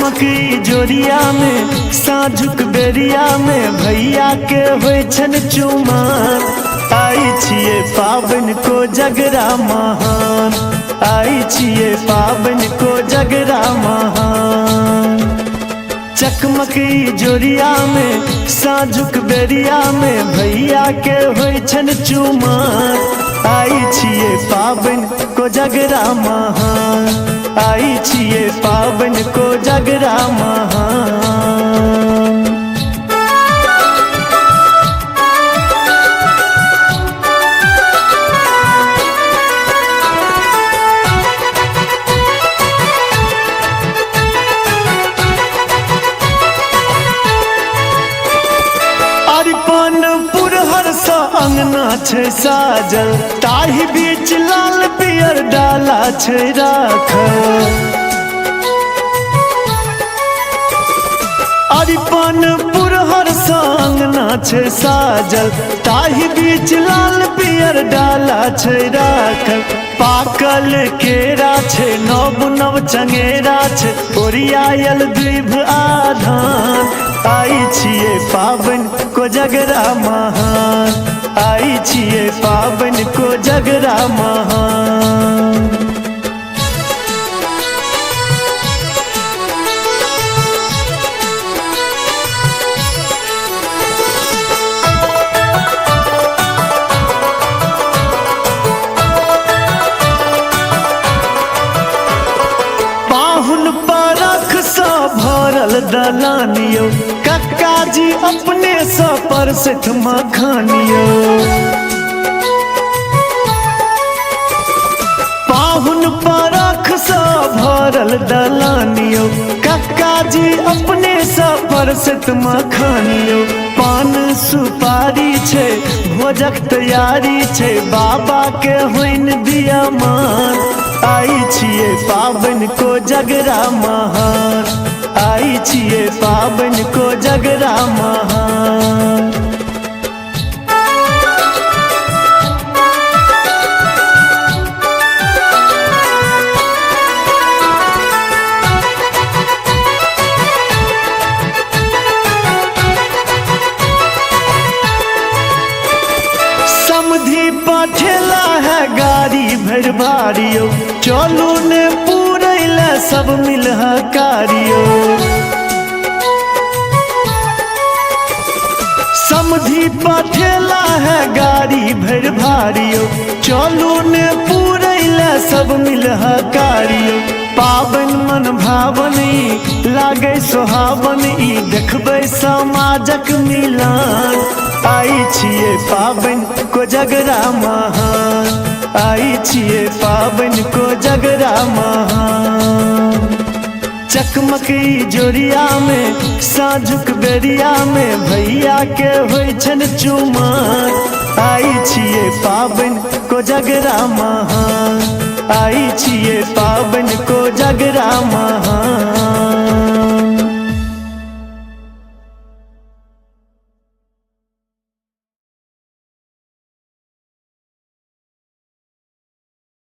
चकमकी जोरिया में साँझुक बेरिया में भैया के होइ छन चुमार। आई छिए पाबन को जगरा महान, आई छिए पाबन को जगरा महान। चकमकी जोरिया में साँझुक बेरिया में भैया के होइ छन चुमार। आई छिए पाबन को जगरा महान, आई छिए पाबन को जगरा महान। अंगना छै साजल ताही बीच लाल पियर डाला छै राखल। अरिपनपुर हर अंगना छै साजल ताही बीच लाल पियर डाला छै राखल। पाकल केरा छै नव नव चंगेरा छै ओरियायल द्विभ आधान। आई छिए पाबन को जगरा महान, आई छिए पाबन को जगरा महान। पाहुन परख सा भरल दलानियो कक्का जी अपने सा परसित मखानियो। पाहुन परख सा भरल दलानियो कक्का जी अपने सा परसित मखानियो। पान सुपारी छै भोजक तैयारी छै बाबा के होइन दिया मान। आई छिए पाबन को जगरा महान, आई छिए पाबन को जगरा महान। समधी पठेला है गाड़ी भर भारियो चलू ने पूरैल सब मिलह कारियो। समधी पठेला है गाड़ी भर भारियो चलू ने पूरैल सब मिलह कारियो। पाबन मन भावन लागे सुहावन ई देखबै समाजक मिलान। आई छिए पाबन को जगरा महान, आई छिए पाबन को जगरा महान। चकमकी जोरिया में साँझुक बेरिया में भैया के होइ छन चुमार। आई छिए पाबन को जगरा महान, आई छिए पाबन को जगरा महान।